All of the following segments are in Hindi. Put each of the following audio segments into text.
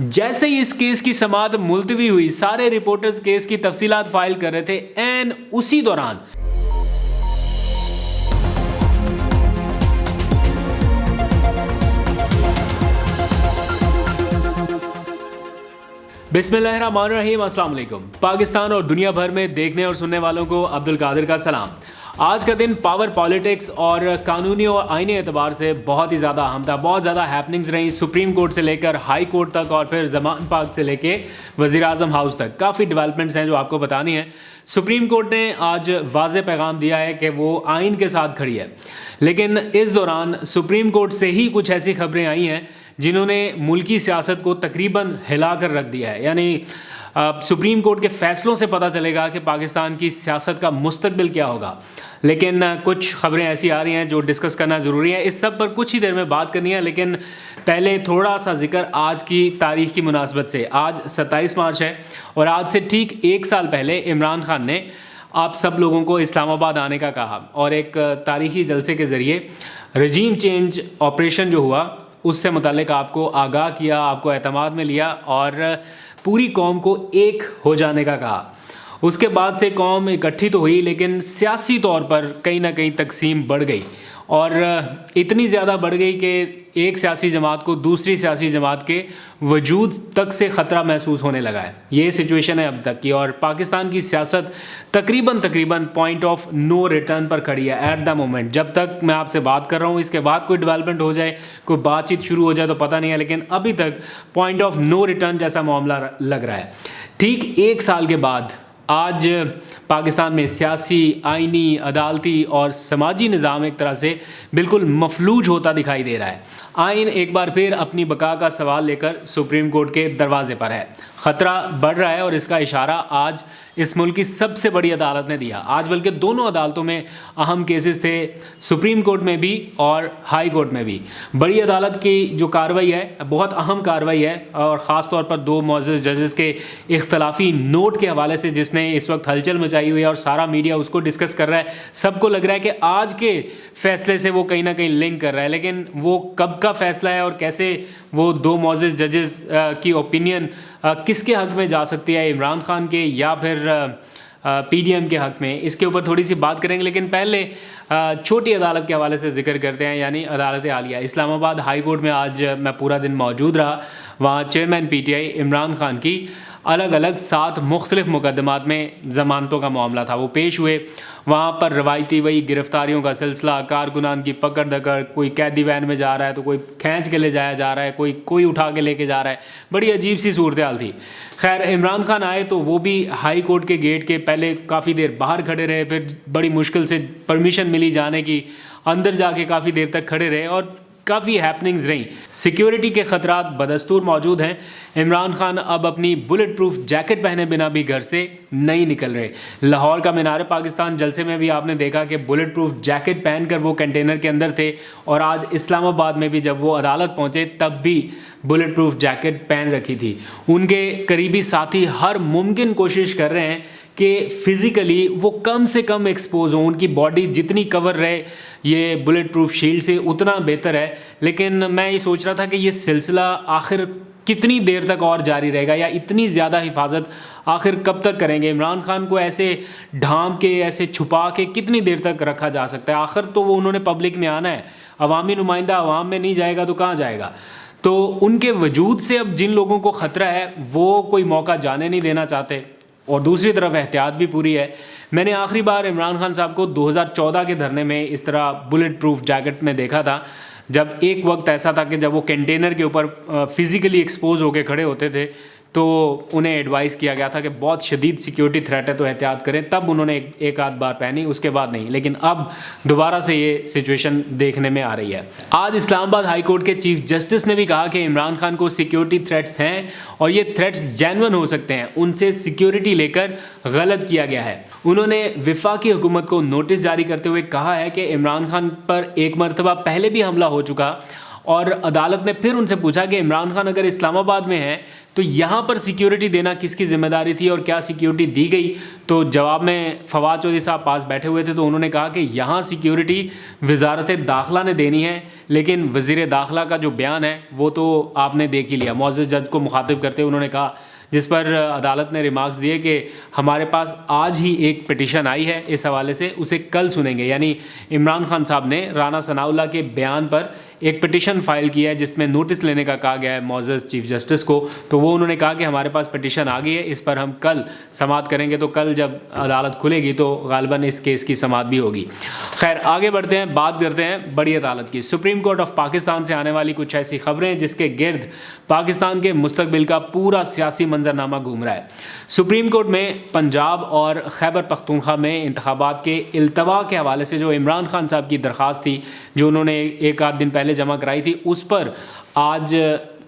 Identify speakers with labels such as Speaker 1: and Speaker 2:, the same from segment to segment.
Speaker 1: जैसे ही इस केस की समाअत मुलतवी हुई, सारे रिपोर्टर्स केस की तफसीलात फाइल कर रहे थे। एंड उसी दौरान बिस्मिल्लाहिर्रहमानिर्रहीम, अस्सलाम वालेकुम। पाकिस्तान और दुनिया भर में देखने और सुनने वालों को अब्दुल कादिर का सलाम। आज का दिन पावर पॉलिटिक्स और कानूनी और आईनी एतबार से बहुत ही ज़्यादा अहम था। बहुत ज़्यादा हैपनिंग्स रही, सुप्रीम कोर्ट से लेकर हाई कोर्ट तक और फिर ज़मान पाक से लेके वज़ीर आज़म हाउस तक काफ़ी डेवलपमेंट्स हैं जो आपको बतानी है। सुप्रीम कोर्ट ने आज वाज़ेह पैगाम दिया है कि वो आइन के साथ खड़ी है, लेकिन इस दौरान सुप्रीम कोर्ट से ही कुछ ऐसी खबरें आई हैं जिन्होंने मुल्की सियासत को तकरीबन हिला कर रख दिया है। यानी सुप्रीम कोर्ट के फैसलों से पता चलेगा कि पाकिस्तान की सियासत का मुस्तकबिल क्या होगा। लेकिन कुछ खबरें ऐसी आ रही हैं जो डिस्कस करना ज़रूरी है। इस सब पर कुछ ही देर में बात करनी है, लेकिन पहले थोड़ा सा जिक्र आज की तारीख की मुनासबत से। आज 27 मार्च है और आज से ठीक 1 साल पहले इमरान खान ने आप सब लोगों को इस्लामाबाद आने का कहा और एक तारीखी जलसे के ज़रिए रजीम चेंज ऑपरेशन जो हुआ उससे मुतालिक आपको आगाह किया, आपको एतमाद में लिया और पूरी कौम को एक हो जाने का कहा। उसके बाद से कौम इकट्ठी तो हुई, लेकिन सियासी तौर पर कहीं ना कहीं तकसीम बढ़ गई और इतनी ज़्यादा बढ़ गई कि एक सियासी जमात को दूसरी सियासी जमात के वजूद तक से ख़तरा महसूस होने लगा है। ये सिचुएशन है अब तक की और पाकिस्तान की सियासत तकरीबन पॉइंट ऑफ नो रिटर्न पर खड़ी है एट द मोमेंट। जब तक मैं आपसे बात कर रहा हूँ, इसके बाद कोई डेवलपमेंट हो जाए, कोई बातचीत शुरू हो जाए तो पता नहीं है, लेकिन अभी तक पॉइंट ऑफ नो रिटर्न जैसा मामला लग रहा है। ठीक 1 साल के बाद आज पाकिस्तान में सियासी, आइनी, अदालती और समाजी निज़ाम एक तरह से बिल्कुल मफलूज होता दिखाई दे रहा है। आइन एक बार फिर अपनी बका का सवाल लेकर सुप्रीम कोर्ट के दरवाजे पर है। ख़तरा बढ़ रहा है और इसका इशारा आज इस मुल्क की सबसे बड़ी अदालत ने दिया। आज बल्कि दोनों अदालतों में अहम केसेस थे, सुप्रीम कोर्ट में भी और हाई कोर्ट में भी। बड़ी अदालत की जो कार्रवाई है बहुत अहम कार्रवाई है और ख़ास तौर पर 2 मुअज़्ज़ज़ जजेस के इख्तलाफी नोट के हवाले से जिसने इस वक्त हलचल मचाई हुई है और सारा मीडिया उसको डिस्कस कर रहा है। सबको लग रहा है कि आज के फैसले से वो कहीं ना कहीं लिंक कर रहा है, लेकिन वो कब का फैसला है और कैसे वो 2 मुअज़्ज़ज़ जजेस की ओपिनियन किसके हक़ में जा सकती है, इमरान खान के या फिर पीडीएम के हक़ में, इसके ऊपर थोड़ी सी बात करेंगे। लेकिन पहले छोटी अदालत के हवाले से जिक्र करते हैं, यानी अदालत आलिया। इस्लामाबाद हाई कोर्ट में आज मैं पूरा दिन मौजूद रहा। वहाँ चेयरमैन पीटीआई इमरान खान की अलग अलग 7 मुख्तलिफ मुकदमात में ज़मानतों का मामला था, वो पेश हुए। वहाँ पर रवायती वही गिरफ्तारियों का सिलसिला, कारकुनान की पकड़ दकड़, कोई कैदी वैन में जा रहा है तो कोई खींच के ले जाया जा रहा है, कोई उठा के लेके जा रहा है। बड़ी अजीब सी सूरत हाल थी। खैर, इमरान खान आए तो वो भी हाई कोर्ट के गेट के पहले काफ़ी देर बाहर खड़े रहे, फिर बड़ी मुश्किल से परमिशन मिली जाने की, अंदर जाके काफ़ी देर तक खड़े रहे और काफ़ी हैपनिंग्स रही। सिक्योरिटी के ख़तरात बदस्तूर मौजूद हैं। इमरान खान अब अपनी बुलेट प्रूफ जैकेट पहने बिना भी घर से नहीं निकल रहे। लाहौर का मीनार पाकिस्तान जलसे में भी आपने देखा कि बुलेट प्रूफ जैकेट पहनकर वो कंटेनर के अंदर थे और आज इस्लामाबाद में भी जब वो अदालत पहुंचे तब भी बुलेट प्रूफ जैकेट पहन रखी थी। उनके करीबी साथी हर मुमकिन कोशिश कर रहे हैं कि फ़िज़िकली वो कम से कम एक्सपोज हों, उनकी बॉडी जितनी कवर रहे ये बुलेट प्रूफ शील्ड से उतना बेहतर है। लेकिन मैं ये सोच रहा था कि ये सिलसिला आखिर कितनी देर तक और जारी रहेगा या इतनी ज़्यादा हिफाजत आखिर कब तक करेंगे। इमरान खान को ऐसे ढांप के, ऐसे छुपा के कितनी देर तक रखा जा सकता है। आखिर तो वो उन्होंने पब्लिक में आना है, अवामी नुमाइंदा अवाम में नहीं जाएगा तो कहाँ जाएगा। तो उनके वजूद से अब जिन लोगों को ख़तरा है वो कोई मौका जाने नहीं देना चाहते और दूसरी तरफ एहतियात भी पूरी है। मैंने आखिरी बार इमरान खान साहब को 2014 के धरने में इस तरह बुलेट प्रूफ जैकेट में देखा था, जब एक वक्त ऐसा था कि जब वो कंटेनर के ऊपर फिज़िकली एक्सपोज होकर खड़े होते थे तो उन्हें एडवाइस किया गया था कि बहुत शदीद सिक्योरिटी थ्रेट है तो एहतियात करें। तब उन्होंने एक आध बार पहनी, उसके बाद नहीं। लेकिन अब दोबारा से ये सिचुएशन देखने में आ रही है। आज इस्लामाबाद हाई कोर्ट के चीफ जस्टिस ने भी कहा कि इमरान खान को सिक्योरिटी थ्रेट्स हैं और ये थ्रेट्स जेन्युइन हो सकते हैं, उनसे सिक्योरिटी लेकर गलत किया गया है। उन्होंने वफाकी हुकूमत को नोटिस जारी करते हुए कहा है कि इमरान खान पर एक मरतबा पहले भी हमला हो चुका और अदालत ने फिर उनसे पूछा कि इमरान खान अगर इस्लामाबाद में है तो यहाँ पर सिक्योरिटी देना किसकी जिम्मेदारी थी और क्या सिक्योरिटी दी गई? तो जवाब में फवाद चौधरी साहब पास बैठे हुए थे, तो उन्होंने कहा कि यहाँ सिक्योरिटी वजारत दाखिला ने देनी है, लेकिन वज़ीर दाखिला का जो बयान है वो तो आपने देख ही लिया। मुअज़्ज़ज़ जज को मुखातिब करते हुए उन्होंने कहा, जिस पर अदालत ने रिमार्क्स दिए कि हमारे पास आज ही एक पिटीशन आई है इस हवाले से, उसे कल सुनेंगे। यानी इमरान खान साहब ने राना सनाउल्लाह के बयान पर एक पिटीशन फाइल किया है जिसमें नोटिस लेने का कहा गया है मुअज़्ज़ज़ चीफ जस्टिस को। तो वो उन्होंने कहा कि हमारे पास पिटीशन आ गई है, इस पर हम कल समाअत करेंगे। तो कल जब अदालत खुलेगी तो गालिबन इस केस की समाअत भी होगी। खैर, आगे बढ़ते हैं, बात करते हैं बड़ी अदालत की। सुप्रीम कोर्ट ऑफ पाकिस्तान से आने वाली कुछ ऐसी खबरें जिसके गिर्द पाकिस्तान के मुस्तकबिल का पूरा सियासी मंजरनामा घूम रहा है। सुप्रीम कोर्ट में पंजाब और खैबर पख्तूनख्वा में इंतखाबात के इल्तवा के हवाले से जो इमरान खान साहब की दरख्वास्त थी, जो उन्होंने एक आध दिन पहले जमा कराई थी, उस पर आज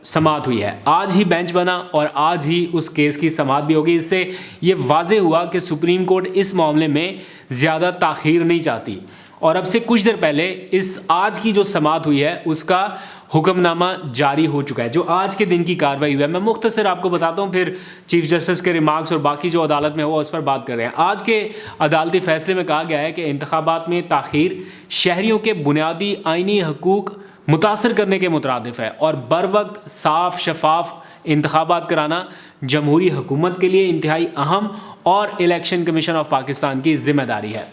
Speaker 1: समाअत हुई है। आज ही बेंच बना और आज ही उस केस की समाअत भी होगी। इससे ये वाज़ेह हुआ कि सुप्रीम कोर्ट इस मामले में ज़्यादा ताख़ीर नहीं चाहती। और अब से कुछ देर पहले इस आज की जो समाअत हुई है उसका हुक्मनामा जारी हो चुका है, जो आज के दिन की कार्रवाई हुई है। मैं मुख्तसर आपको बताता हूँ, फिर चीफ जस्टिस के रिमार्क्स और बाकी जो अदालत में हुआ उस पर बात कर रहे हैं। आज के अदालती फैसले में कहा गया है कि इंतखाबात में ताख़ीर शहरियों के बुनियादी आइनी हकूक़ मुतासर करने के मुतरादिफ है और बर वक्त साफ शफाफ इंतखाबात कराना जमहूरी हुकूमत के लिए इंतहाई अहम और इलेक्शन कमीशन ऑफ पाकिस्तान की जिम्मेदारी है।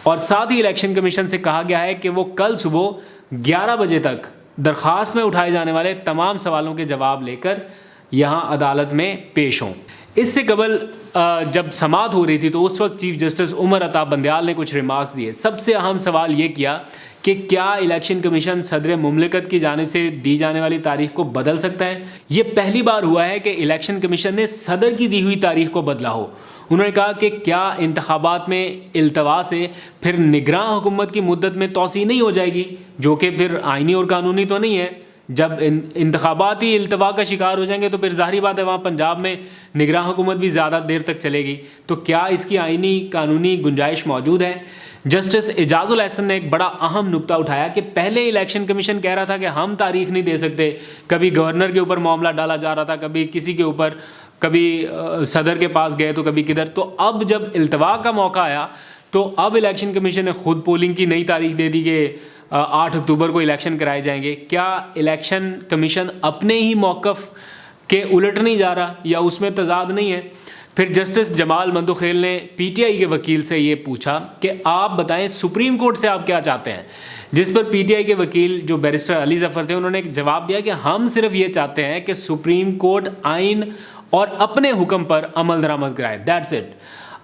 Speaker 1: और साथ ही इलेक्शन कमीशन से कहा गया है कि वो कल सुबह 11 बजे तक दरख्वास्त में उठाए जाने वाले तमाम सवालों के जवाब लेकर यहाँ अदालत में पेश हों। इससे कबल जब समाअत हो रही थी तो उस वक्त चीफ जस्टिस उमर अता बंदयाल ने कुछ रिमार्क्स दिए। सबसे अहम सवाल ये किया कि क्या इलेक्शन कमीशन सदर मुमलिकत की जानिब से दी जाने वाली तारीख को बदल सकता है? ये पहली बार हुआ है कि इलेक्शन कमीशन ने सदर की दी हुई तारीख को बदला हो। उन्होंने कहा कि क्या इंतखाबात में इल्तवा से फिर निगरान हुकूमत की मुद्दत में तोसी नहीं हो जाएगी, जो कि फिर आइनी और कानूनी तो नहीं है। जब इंतखाबात ही इल्तवा का शिकार हो जाएंगे तो फिर ज़ाहिर बात है वहाँ पंजाब में निगरान हुकूमत भी ज़्यादा देर तक चलेगी। तो क्या इसकी आइनी कानूनी गुंजाइश मौजूद है? जस्टिस एजाजुल एहसन ने एक बड़ा अहम नुक्ता उठाया कि पहले इलेक्शन कमीशन कह रहा था कि हम तारीख नहीं दे सकते, कभी गवर्नर के ऊपर मामला डाला जा रहा था, कभी किसी के ऊपर, कभी सदर के पास गए तो कभी किधर। तो अब जब इल्तवा का मौका आया तो अब इलेक्शन कमीशन ने खुद पोलिंग की नई तारीख दे दी कि 8 अक्टूबर को इलेक्शन कराए जाएंगे। क्या इलेक्शन कमीशन अपने ही मौक़िफ़ के उलट नहीं जा रहा या उसमें तजाद नहीं है? फिर जस्टिस जमाल मंदोखेल ने पीटीआई के वकील से ये पूछा कि आप बताएं सुप्रीम कोर्ट से आप क्या चाहते हैं, जिस पर पीटीआई के वकील जो बैरिस्टर अली ज़फ़र थे उन्होंने एक जवाब दिया कि हम सिर्फ ये चाहते हैं कि सुप्रीम कोर्ट आइन और अपने हुक्म पर अमल दरामद कराए, दैट्स इट।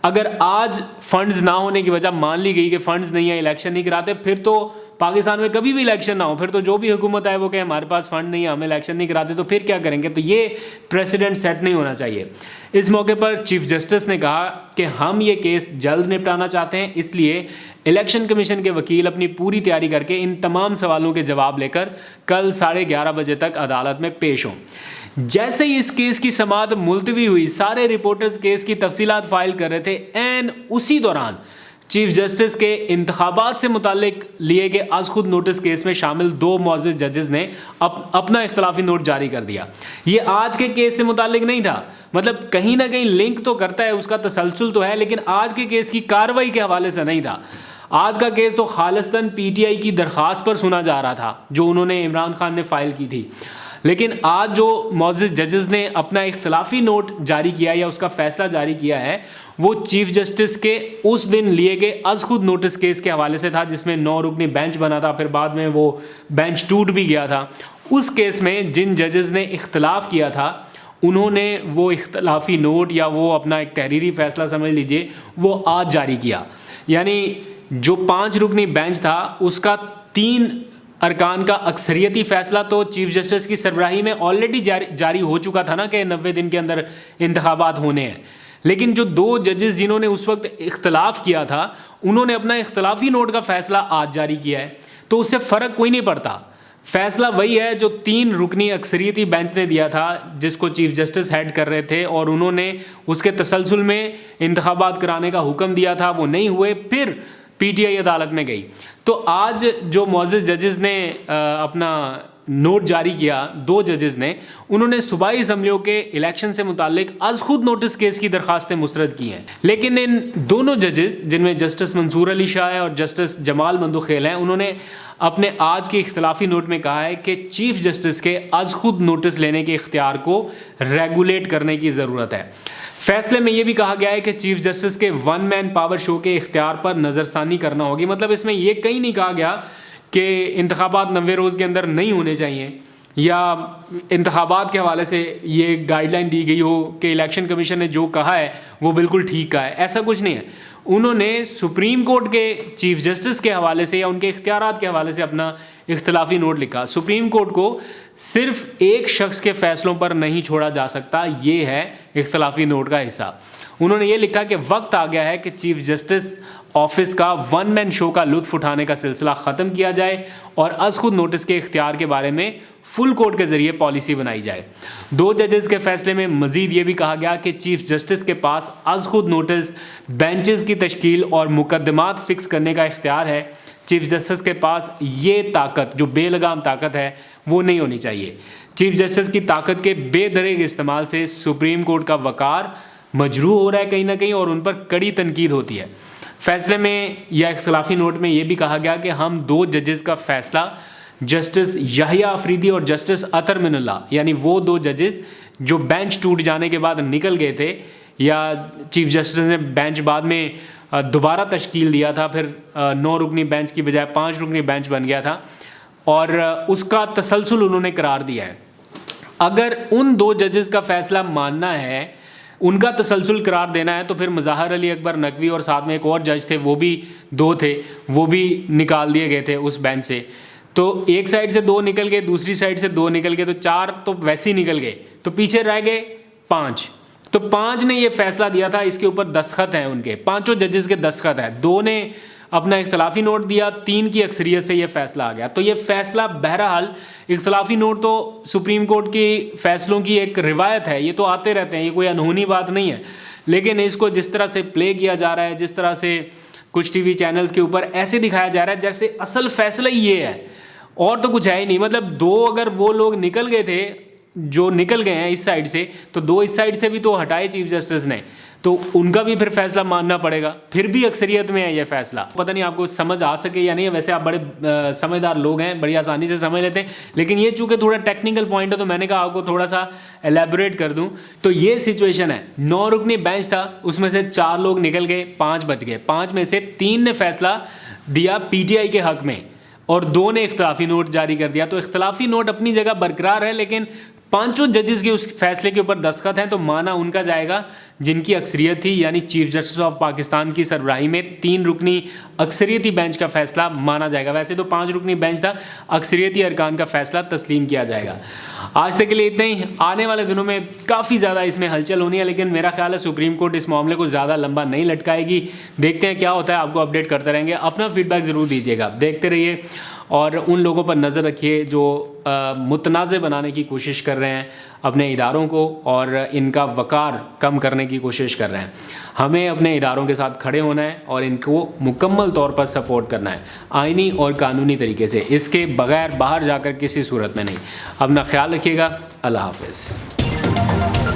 Speaker 1: अगर आज फंड्स ना होने की वजह मान ली गई कि फंड्स नहीं है, इलेक्शन नहीं कराते, फिर तो पाकिस्तान में कभी भी इलेक्शन ना हो, फिर तो जो भी हुकूमत आए वो कहे हमारे पास फंड नहीं है, हम इलेक्शन नहीं कराते, तो फिर क्या करेंगे? तो ये प्रेसिडेंट सेट नहीं होना चाहिए। इस मौके पर चीफ जस्टिस ने कहा कि हम ये केस जल्द निपटाना चाहते हैं, इसलिए इलेक्शन कमीशन के वकील अपनी पूरी तैयारी करके इन तमाम सवालों के जवाब लेकर कल 11:30 बजे तक अदालत में पेश हों। जैसे ही इस केस की समाअत मुलतवी हुई, सारे रिपोर्टर्स केस की तफसीलात फाइल कर रहे थे। एन उसी दौरान चीफ जस्टिस के इंतखाबात से मुतालिक लिए गए आज खुद नोटिस केस में शामिल 2 मुअज़्ज़ज़ जजेस ने अपना इख्तलाफी नोट जारी कर दिया। ये आज के केस से मुतालिक नहीं था, मतलब कहीं ना कहीं लिंक तो करता है, उसका तसलसल तो है, लेकिन आज के केस की कार्रवाई के हवाले से नहीं था। आज का केस तो खालिस्तन पीटीआई की दरख्वास्त पर सुना जा रहा था जो उन्होंने इमरान खान ने फाइल की थी। लेकिन आज जो मुअज़्ज़ज़ जजेस ने अपना इख्तलाफी नोट जारी किया या उसका फ़ैसला जारी किया है वो चीफ जस्टिस के उस दिन लिए गए आज खुद नोटिस केस के हवाले से था, जिसमें 9 रुकनी बेंच बना था, फिर बाद में वो बेंच टूट भी गया था। उस केस में जिन जजेस ने इख्तलाफ किया था उन्होंने वो इख्तलाफी नोट या वो अपना एक तहरीरी फ़ैसला समझ लीजिए वो आज जारी किया। यानी जो 5 रुकनी बेंच था उसका 3 अरकान का अक्सरियती फ़ैसला तो चीफ जस्टिस की सरबराही में ऑलरेडी जारी हो चुका था ना कि 90 दिन के अंदर इंतखाबात होने हैं। लेकिन जो 2 जजेस जिन्होंने उस वक्त इख्तलाफ किया था उन्होंने अपना इख्तलाफी नोट का फ़ैसला आज जारी किया है, तो उससे फ़र्क कोई नहीं पड़ता। फ़ैसला वही है जो 3 रुकनी अक्सरियती बेंच ने दिया था, जिसको चीफ जस्टिस हेड कर रहे थे, और उन्होंने उसके तसलसल में इंतखाबात कराने का हुक्म दिया था, वो नहीं हुए, फिर पीटीआई अदालत में गई। तो आज जो मुअज़्ज़ज़ जजेस ने अपना नोट जारी किया 2 जजेस ने, उन्होंने सूबाई असम्बलियों के इलेक्शन से मुतालिक अज खुद नोटिस केस की दरखास्तें मुस्तरद की हैं। लेकिन इन दोनों जजेस, जिनमें जस्टिस मंसूर अली शाह है और जस्टिस जमाल मंदुखेल हैं, उन्होंने अपने आज के इख्तलाफी नोट में कहा है कि चीफ जस्टिस के अज खुद नोटिस लेने के इख्तियार को रेगुलेट करने की ज़रूरत है। फैसले में यह भी कहा गया है कि चीफ जस्टिस के वन मैन पावर शो के इख्तियार पर नज़रसानी करना होगी। मतलब इसमें यह कहीं नहीं कहा गया कि इंतखाबात 90 रोज़ के अंदर नहीं होने चाहिए या इंतखाबात के हवाले से ये गाइडलाइन दी गई हो कि इलेक्शन कमीशन ने जो कहा है वो बिल्कुल ठीक कहा है, ऐसा कुछ नहीं है। उन्होंने सुप्रीम कोर्ट के चीफ जस्टिस के हवाले से या उनके इख्तियारात के हवाले से अपना इख्तलाफी नोट लिखा। सुप्रीम कोर्ट को सिर्फ एक शख्स के फैसलों पर नहीं छोड़ा जा सकता, ये है इख्तलाफी नोट का हिस्सा। उन्होंने ये लिखा कि वक्त आ गया है कि चीफ जस्टिस ऑफिस का वन मैन शो का लुत्फ उठाने का सिलसिला ख़त्म किया जाए और अज खुद नोटिस के इख्तियार के बारे में फुल कोर्ट के ज़रिए पॉलिसी बनाई जाए। 2 जजेस के फैसले में मज़ीद ये भी कहा गया कि चीफ जस्टिस के पास अज खुद नोटिस, बेंचेस की तश्कील और मुकदमात फ़िक्स करने का इख्तियार है। चीफ जस्टिस के पास ये ताकत, जो बेलगाम ताकत है, वो नहीं होनी चाहिए। चीफ जस्टिस की ताकत के बेदरेग इस्तेमाल से सुप्रीम कोर्ट का वक़ार मजरूह हो रहा है कहीं ना कहीं और उन पर कड़ी तनकीद होती है। फैसले में या इख्तलाफी नोट में ये भी कहा गया कि हम 2 जजेस का फैसला, जस्टिस याहिया अफरीदी और जस्टिस अतर मिनल्लाह, यानी वो 2 जजेस जो बेंच टूट जाने के बाद निकल गए थे या चीफ जस्टिस ने बेंच बाद में दोबारा तश्कील दिया था, फिर 9 रुकनी बेंच की बजाय 5 रुकनी बेंच बन गया था और उसका तसलसल उन्होंने करार दिया है। अगर उन 2 जजेस का फैसला मानना है, उनका तसलसल करार देना है, तो फिर मज़ाहर अली अकबर नकवी और साथ में एक और जज थे, वो भी 2 थे, वो भी निकाल दिए गए थे उस बेंच से। तो एक साइड से 2 निकल गए, दूसरी साइड से 2 निकल गए, तो 4 तो वैसे ही निकल गए, तो पीछे रह गए 5। तो 5 ने ये फैसला दिया था, इसके ऊपर दस्तखत हैं उनके, 5 जजेस के दस्तखत हैं। 2 ने अपना इख्तलाफी नोट दिया, 3 की अक्सरियत से ये फैसला आ गया। तो ये फैसला बहरहाल, इख्तलाफी नोट तो सुप्रीम कोर्ट की फ़ैसलों की एक रिवायत है, ये तो आते रहते हैं, ये कोई अनहोनी बात नहीं है। लेकिन इसको जिस तरह से प्ले किया जा रहा है, जिस तरह से कुछ टीवी चैनल्स के ऊपर ऐसे दिखाया जा रहा है जैसे असल फैसला ही ये है और तो कुछ है ही नहीं। मतलब 2 अगर वो लोग निकल गए थे जो निकल गए हैं इस साइड से, तो 2 इस साइड से भी तो हटाए चीफ जस्टिस ने, तो उनका भी फिर फैसला मानना पड़ेगा। फिर भी अक्सरियत में है ये फैसला। पता नहीं आपको समझ आ सके या नहीं, वैसे आप बड़े समझदार लोग हैं, बड़ी आसानी से समझ लेते हैं, लेकिन ये चूँकि थोड़ा टेक्निकल पॉइंट है तो मैंने कहा आपको थोड़ा सा एलेबोरेट कर दूं। तो ये सिचुएशन है, 9 रुकनी बेंच था, उसमें से 4 लोग निकल गए, 5 बच गए। 5 में से 3 ने फैसला दिया पीटीआई के हक में और 2 ने इख्तलाफी नोट जारी कर दिया। तो इख्तलाफी नोट अपनी जगह बरकरार है, लेकिन 5 जजेस के उस फैसले के ऊपर दस्तखत हैं, तो माना उनका जाएगा जिनकी अक्सरियत थी, यानी चीफ जस्टिस ऑफ पाकिस्तान की सरबराही में 3 रुकनी अक्सरियती बेंच का फैसला माना जाएगा। वैसे तो 5 रुकनी बेंच था, अक्सरियती अरकान का फैसला तस्लीम किया जाएगा। आज तक के लिए इतना ही। आने वाले दिनों में काफ़ी ज़्यादा इसमें हलचल होनी है, लेकिन मेरा ख्याल है सुप्रीम कोर्ट इस मामले को ज़्यादा लंबा नहीं लटकाएगी। देखते हैं क्या होता है, आपको अपडेट करते रहेंगे। अपना फीडबैक ज़रूर दीजिएगा, देखते रहिए और उन लोगों पर नज़र रखिए जो मुतनाज़ बनाने की कोशिश कर रहे हैं अपने इदारों को और इनका वक़ार कम करने की कोशिश कर रहे हैं। हमें अपने इदारों के साथ खड़े होना है और इनको मुकम्मल तौर पर सपोर्ट करना है, आइनी और कानूनी तरीके से। इसके बग़ैर बाहर जाकर किसी सूरत में नहीं। अपना ख्याल रखिएगा। अल्लाह हाफ़िज़।